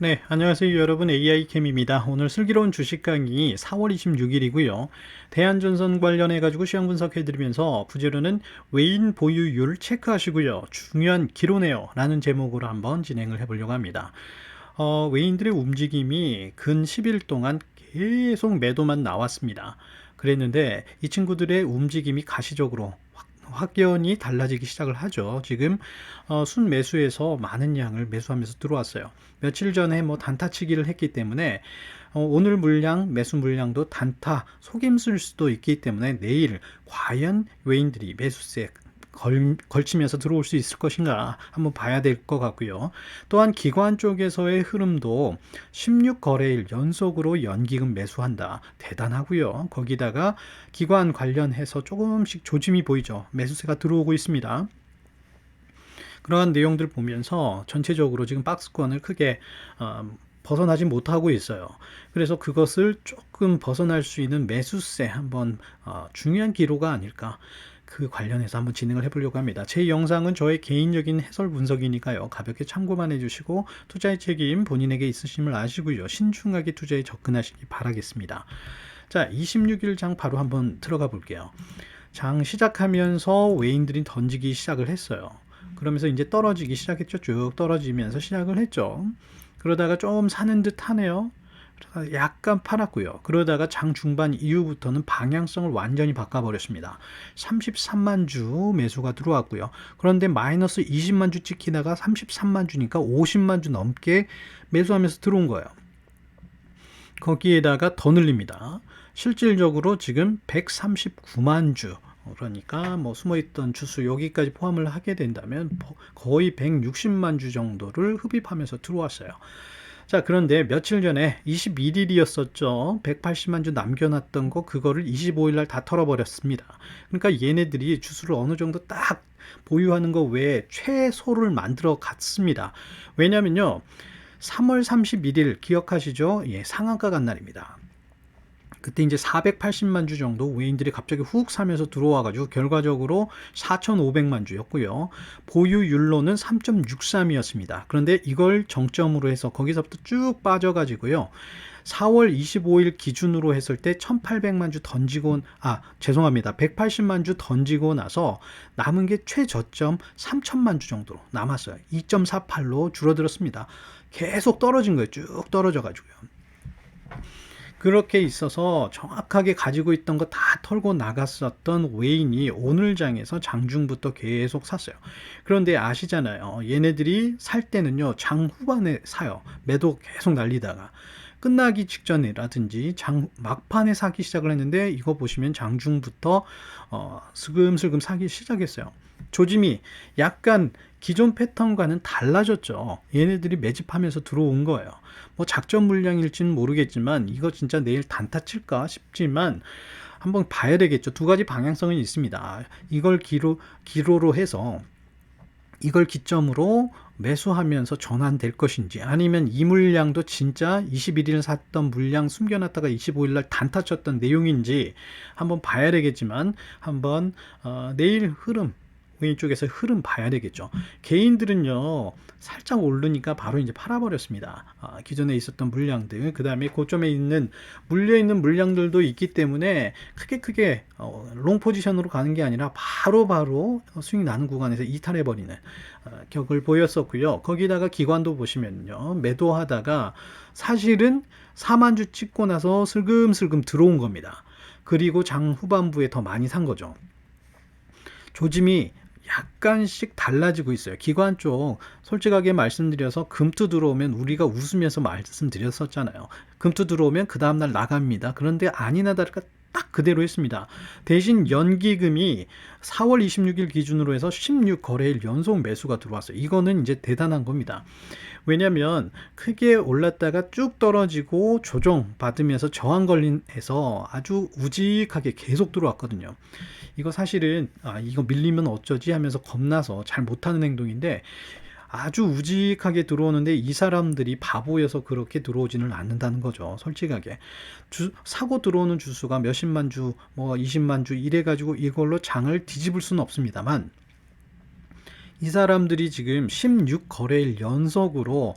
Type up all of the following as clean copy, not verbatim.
네, 안녕하세요 여러분. AI캠입니다. 오늘 슬기로운 주식 강의 4월 26일이고요. 대한전선 관련해 가지고 시황 분석해 드리면서 부제로는 외인 보유율 체크하시고요. 중요한 기로네요 라는 제목으로 한번 진행을 해 보려고 합니다. 외인들의 움직임이 근 10일 동안 계속 매도만 나왔습니다. 그랬는데 이 친구들의 움직임이 가시적으로 확연히 달라지기 시작을 하죠. 지금 순매수에서 많은 양을 매수하면서 들어왔어요. 며칠 전에 뭐 단타치기를 했기 때문에 오늘 물량, 매수 물량도 단타 속임수일 수도 있기 때문에 내일 과연 외인들이 매수세 걸치면서 들어올 수 있을 것인가 한번 봐야 될 것 같고요. 또한 기관 쪽에서의 흐름도 16거래일 연속으로 연기금 매수한다. 대단하고요. 거기다가 기관 관련해서 조금씩 조짐이 보이죠. 매수세가 들어오고 있습니다. 그러한 내용들 보면서 전체적으로 지금 박스권을 크게 벗어나지 못하고 있어요. 그래서 그것을 조금 벗어날 수 있는 매수세 한번 중요한 기로가 아닐까, 그 관련해서 한번 진행을 해보려고 합니다. 제 영상은 저의 개인적인 해설 분석이니까요. 가볍게 참고만 해주시고 투자의 책임 본인에게 있으심을 아시고요. 신중하게 투자에 접근하시기 바라겠습니다. 자, 26일 장 바로 한번 들어가 볼게요. 장 시작하면서 외인들이 던지기 시작을 했어요. 그러면서 이제 떨어지기 시작했죠. 쭉 떨어지면서 시작을 했죠. 그러다가 좀 사는 듯 하네요. 약간 팔았고요. 그러다가 장 중반 이후부터는 방향성을 완전히 바꿔버렸습니다. 33만 주 매수가 들어왔고요. 그런데 마이너스 20만 주 찍히다가 33만 주니까 50만 주 넘게 매수하면서 들어온 거예요. 거기에다가 더 늘립니다. 실질적으로 지금 139만 주, 그러니까 뭐 숨어있던 주수 여기까지 포함을 하게 된다면 거의 160만 주 정도를 흡입하면서 들어왔어요. 자, 그런데 며칠 전에 21일이었었죠. 180만 주 남겨놨던 거, 그거를 25일 날 다 털어버렸습니다. 그러니까 얘네들이 주수를 어느 정도 딱 보유하는 거 외에 최소를 만들어 갔습니다. 왜냐면요, 3월 31일 기억하시죠? 예, 상한가 간 날입니다. 그때 이제 480만 주 정도 외인들이 갑자기 훅 사면서 들어와가지고 결과적으로 4,500만 주였고요. 보유율로는 3.63이었습니다. 그런데 이걸 정점으로 해서 거기서부터 쭉 빠져가지고요. 4월 25일 기준으로 했을 때 1,800만 주 던지고, 죄송합니다. 180만 주 던지고 나서 남은 게 최저점 3,000만 주 정도로 남았어요. 2.48로 줄어들었습니다. 계속 떨어진 거예요. 쭉 떨어져가지고요. 그렇게 있어서 정확하게 가지고 있던 거 다 털고 나갔었던 외인이 오늘 장에서 장중부터 계속 샀어요. 그런데 아시잖아요. 얘네들이 살 때는요, 장 후반에 사요. 매도 계속 날리다가. 끝나기 직전이라든지 장 막판에 사기 시작을 했는데, 이거 보시면 장중부터 슬금슬금 사기 시작했어요. 조짐이 약간 기존 패턴과는 달라졌죠. 얘네들이 매집하면서 들어온 거예요. 뭐 작전 물량일지는 모르겠지만 이거 진짜 내일 단타 칠까 싶지만 한번 봐야 되겠죠. 두 가지 방향성이 있습니다. 이걸 기로로 해서 이걸 기점으로 매수하면서 전환될 것인지, 아니면 이 물량도 진짜 21일 샀던 물량 숨겨놨다가 25일 날 단타 쳤던 내용인지 한번 봐야 되겠지만, 한번 내일 흐름, 외인 쪽에서 흐름 봐야 되겠죠. 개인들은요, 살짝 오르니까 바로 이제 팔아버렸습니다. 기존에 있었던 물량들, 그 다음에 고점에 물려있는 물량들도 있기 때문에 크게 롱 포지션으로 가는 게 아니라 바로 수익 나는 구간에서 이탈해버리는 격을 보였었고요. 거기다가 기관도 보시면요, 매도하다가 사실은 4만 주 찍고 나서 슬금슬금 들어온 겁니다. 그리고 장 후반부에 더 많이 산 거죠. 조짐이 약간씩 달라지고 있어요. 기관 쪽 솔직하게 말씀드려서 금투 들어오면 우리가 웃으면서 말씀드렸었잖아요. 금투 들어오면 그 다음날 나갑니다. 그런데 아니나 다를까 딱 그대로 했습니다. 대신 연기금이 4월 26일 기준으로 해서 16거래일 연속 매수가 들어왔어요. 이거는 이제 대단한 겁니다. 왜냐면 크게 올랐다가 쭉 떨어지고 조정 받으면서 저항 걸림해서 아주 우직하게 계속 들어왔거든요. 이거 사실은 이거 밀리면 어쩌지 하면서 겁나서 잘 못하는 행동인데, 아주 우직하게 들어오는데 이 사람들이 바보여서 그렇게 들어오지는 않는다는 거죠. 솔직하게 사고 들어오는 주수가 몇십만 주, 뭐 20만 주 이래 가지고 이걸로 장을 뒤집을 수는 없습니다만, 이 사람들이 지금 16거래일 연속으로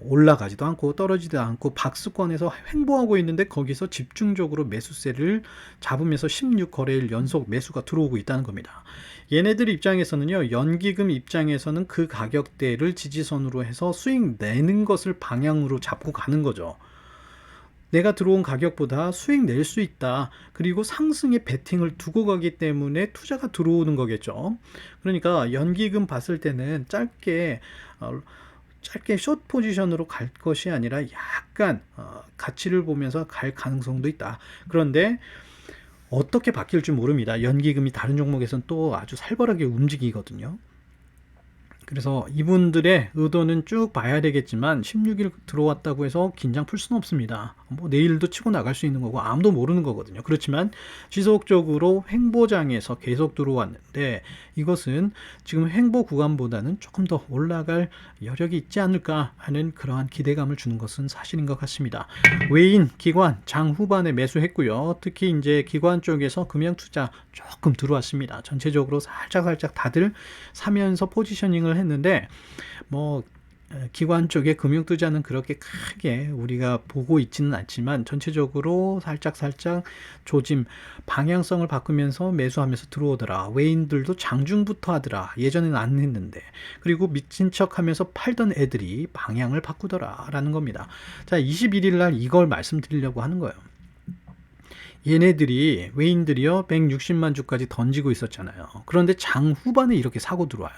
올라가지도 않고 떨어지도 않고 박스권에서 횡보하고 있는데 거기서 집중적으로 매수세를 잡으면서 16거래일 연속 매수가 들어오고 있다는 겁니다. 얘네들 입장에서는요, 연기금 입장에서는 그 가격대를 지지선으로 해서 수익 내는 것을 방향으로 잡고 가는 거죠. 내가 들어온 가격보다 수익 낼 수 있다. 그리고 상승에 베팅을 두고 가기 때문에 투자가 들어오는 거겠죠. 그러니까 연기금 봤을 때는 짧게 숏 포지션으로 갈 것이 아니라 약간 가치를 보면서 갈 가능성도 있다. 그런데 어떻게 바뀔지 모릅니다. 연기금이 다른 종목에서는 또 아주 살벌하게 움직이거든요. 그래서 이분들의 의도는 쭉 봐야 되겠지만 16일 들어왔다고 해서 긴장 풀 수는 없습니다. 뭐 내일도 치고 나갈 수 있는 거고 아무도 모르는 거거든요. 그렇지만 지속적으로 횡보장에서 계속 들어왔는데 이것은 지금 횡보 구간보다는 조금 더 올라갈 여력이 있지 않을까 하는 그러한 기대감을 주는 것은 사실인 것 같습니다. 외인, 기관, 장 후반에 매수했고요. 특히 이제 기관 쪽에서 금융 투자 조금 들어왔습니다. 전체적으로 살짝 다들 사면서 포지셔닝을 했는데 뭐 기관 쪽의 금융 투자는 그렇게 크게 우리가 보고 있지는 않지만 전체적으로 살짝 조짐 방향성을 바꾸면서 매수하면서 들어오더라. 외인들도 장중부터 하더라. 예전에는 안 했는데. 그리고 미친 척하면서 팔던 애들이 방향을 바꾸더라 라는 겁니다. 자, 21일 날 이걸 말씀드리려고 하는 거예요. 얘네들이 외인들이요 160만 주까지 던지고 있었잖아요. 그런데 장 후반에 이렇게 사고 들어와요.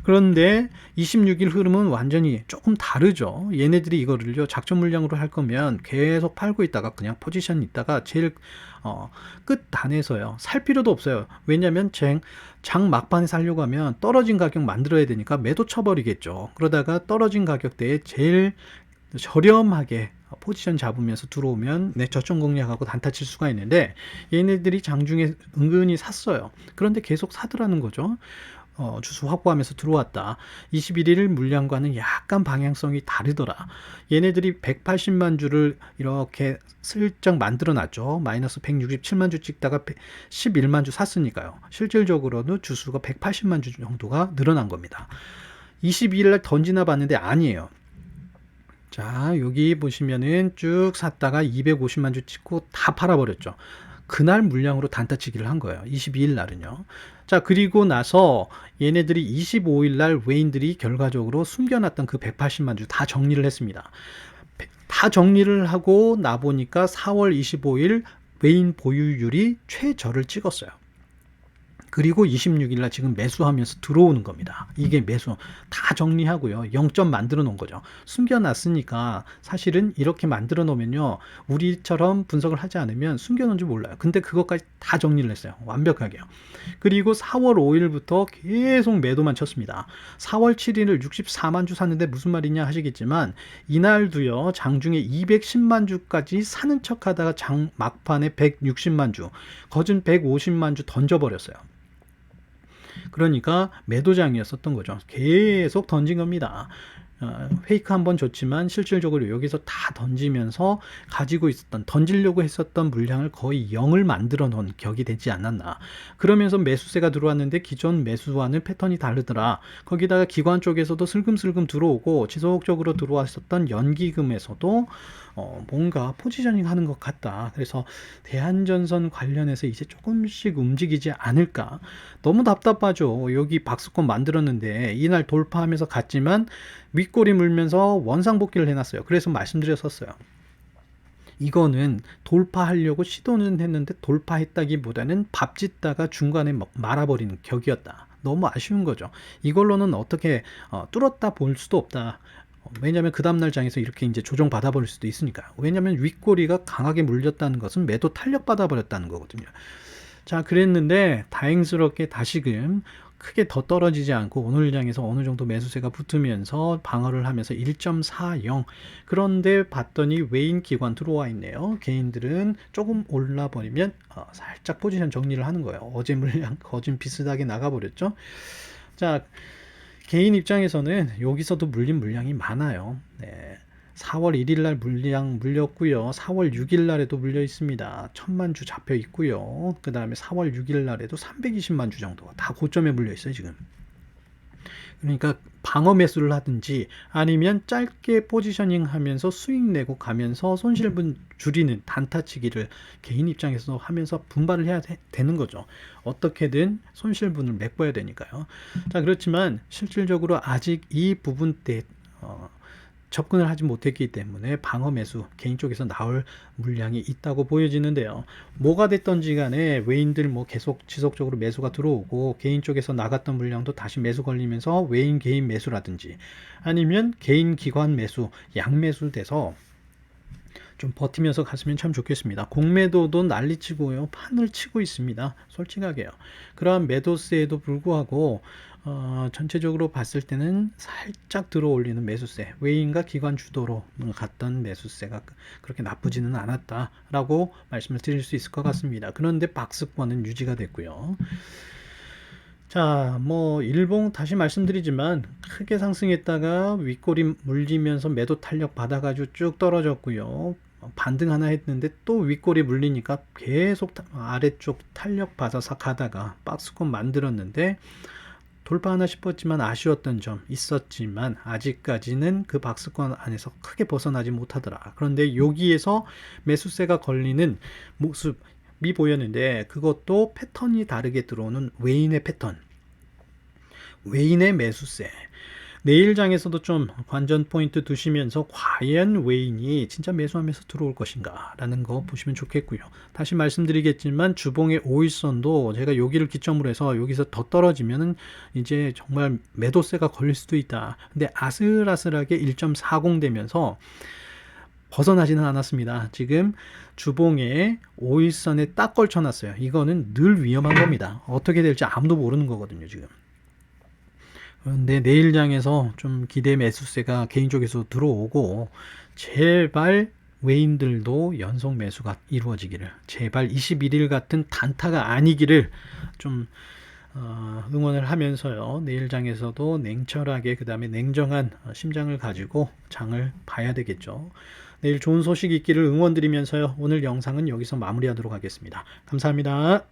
그런데 26일 흐름은 완전히 조금 다르죠. 얘네들이 이거를요 작전 물량으로 할 거면 계속 팔고 있다가 그냥 포지션 있다가 제일 끝 단에서요 살 필요도 없어요. 왜냐하면 장 막판에 살려고 하면 떨어진 가격 만들어야 되니까 매도 쳐버리겠죠. 그러다가 떨어진 가격대에 제일 저렴하게 포지션 잡으면서 들어오면 내 저점 공략하고 단타 칠 수가 있는데 얘네들이 장중에 은근히 샀어요. 그런데 계속 사더라는 거죠. 주수 확보하면서 들어왔다. 21일 물량과는 약간 방향성이 다르더라. 얘네들이 180만 주를 이렇게 슬쩍 만들어 놨죠. 마이너스 167만 주 찍다가 11만 주 샀으니까요. 실질적으로는 주수가 180만 주 정도가 늘어난 겁니다. 22일 날 던지나 봤는데 아니에요. 자, 여기 보시면은 쭉 샀다가 250만 주 찍고 다 팔아버렸죠. 그날 물량으로 단타치기를 한 거예요. 22일 날은요. 자, 그리고 나서 얘네들이 25일 날 외인들이 결과적으로 숨겨놨던 그 180만 주 다 정리를 했습니다. 다 정리를 하고 나보니까 4월 25일 외인 보유율이 최저를 찍었어요. 그리고 26일날 지금 매수하면서 들어오는 겁니다. 이게 매수 다 정리하고요. 0점 만들어 놓은 거죠. 숨겨놨으니까 사실은 이렇게 만들어 놓으면요. 우리처럼 분석을 하지 않으면 숨겨놓은 줄 몰라요. 근데 그것까지 다 정리를 했어요. 완벽하게요. 그리고 4월 5일부터 계속 매도만 쳤습니다. 4월 7일을 64만 주 샀는데 무슨 말이냐 하시겠지만 이날도요. 장중에 210만 주까지 사는 척 하다가 장 막판에 160만 주 거진 150만 주 던져버렸어요. 그러니까 매도장이었었던 거죠. 계속 던진 겁니다. 페이크 한번 줬지만 실질적으로 여기서 다 던지면서 가지고 있었던 던지려고 했었던 물량을 거의 0을 만들어 놓은 격이 되지 않았나. 그러면서 매수세가 들어왔는데 기존 매수와는 패턴이 다르더라. 거기다가 기관 쪽에서도 슬금슬금 들어오고 지속적으로 들어왔었던 연기금에서도 뭔가 포지셔닝 하는 것 같다. 그래서 대한전선 관련해서 이제 조금씩 움직이지 않을까. 너무 답답하죠. 여기 박스권 만들었는데 이날 돌파하면서 갔지만 윗꼬리 물면서 원상복귀를 해놨어요. 그래서 말씀드렸었어요. 이거는 돌파하려고 시도는 했는데 돌파했다기보다는 밥 짓다가 중간에 말아버리는 격이었다. 너무 아쉬운 거죠. 이걸로는 어떻게 뚫었다 볼 수도 없다. 왜냐하면 그 다음날 장에서 이렇게 이제 조정 받아버릴 수도 있으니까요. 왜냐하면 윗꼬리가 강하게 물렸다는 것은 매도 탄력 받아버렸다는 거거든요. 자, 그랬는데 다행스럽게 다시금 크게 더 떨어지지 않고 오늘 장에서 어느 정도 매수세가 붙으면서 방어를 하면서 1.40. 그런데 봤더니 외인 기관 들어와 있네요. 개인들은 조금 올라버리면 살짝 포지션 정리를 하는 거예요. 어제 물량 거진 비슷하게 나가버렸죠. 자, 개인 입장에서는 여기서도 물린 물량이 많아요. 네. 4월 1일 날 물량 물렸고요. 4월 6일 날에도 물려 있습니다. 1000만 주 잡혀 있고요. 그 다음에 4월 6일 날에도 320만 주 정도가 다 고점에 물려 있어요, 지금. 그러니까 방어 매수를 하든지 아니면 짧게 포지셔닝 하면서 수익 내고 가면서 손실분 줄이는 단타치기를 개인 입장에서 하면서 분발을 해야 되는 거죠. 어떻게든 손실분을 메꿔야 되니까요. 자, 그렇지만 실질적으로 아직 이 부분 때 접근을 하지 못했기 때문에 방어 매수 개인 쪽에서 나올 물량이 있다고 보여지는데요. 뭐가 됐던지 간에 외인들 뭐 계속 지속적으로 매수가 들어오고 개인 쪽에서 나갔던 물량도 다시 매수 걸리면서 외인 개인 매수라든지 아니면 개인 기관 매수 양매수 돼서 좀 버티면서 갔으면 참 좋겠습니다. 공매도도 난리치고요. 판을 치고 있습니다. 솔직하게요. 그러한 매도세에도 불구하고 전체적으로 봤을 때는 살짝 들어올리는 매수세, 외인과 기관 주도로 갔던 매수세가 그렇게 나쁘지는 않았다라고 말씀을 드릴 수 있을 것 같습니다. 그런데 박스권은 유지가 됐고요. 자, 뭐 일봉 다시 말씀드리지만 크게 상승했다가 윗골이 물리면서 매도 탄력 받아가지고 쭉 떨어졌고요. 반등 하나 했는데 또 윗골이 물리니까 계속 아래쪽 탄력 받아서 가다가 박스권 만들었는데 돌파 하나 싶었지만 아쉬웠던 점 있었지만 아직까지는 그 박스권 안에서 크게 벗어나지 못하더라. 그런데 여기에서 매수세가 걸리는 모습이 보였는데 그것도 패턴이 다르게 들어오는 외인의 패턴, 외인의 매수세. 내일장에서도 좀 관전 포인트 두시면서 과연 외인이 진짜 매수하면서 들어올 것인가 라는 거 보시면 좋겠고요. 다시 말씀드리겠지만 주봉의 5일선도 제가 여기를 기점으로 해서 여기서 더 떨어지면 이제 정말 매도세가 걸릴 수도 있다. 근데 아슬아슬하게 1.40 되면서 벗어나지는 않았습니다. 지금 주봉에 5일선에 딱 걸쳐놨어요. 이거는 늘 위험한 겁니다. 어떻게 될지 아무도 모르는 거거든요, 지금. 그런데 내일장에서 좀 기대 매수세가 개인 쪽에서 들어오고 제발 외인들도 연속 매수가 이루어지기를, 제발 21일 같은 단타가 아니기를 좀 응원을 하면서요. 내일장에서도 냉철하게 그 다음에 냉정한 심장을 가지고 장을 봐야 되겠죠. 내일 좋은 소식 있기를 응원드리면서요. 오늘 영상은 여기서 마무리하도록 하겠습니다. 감사합니다.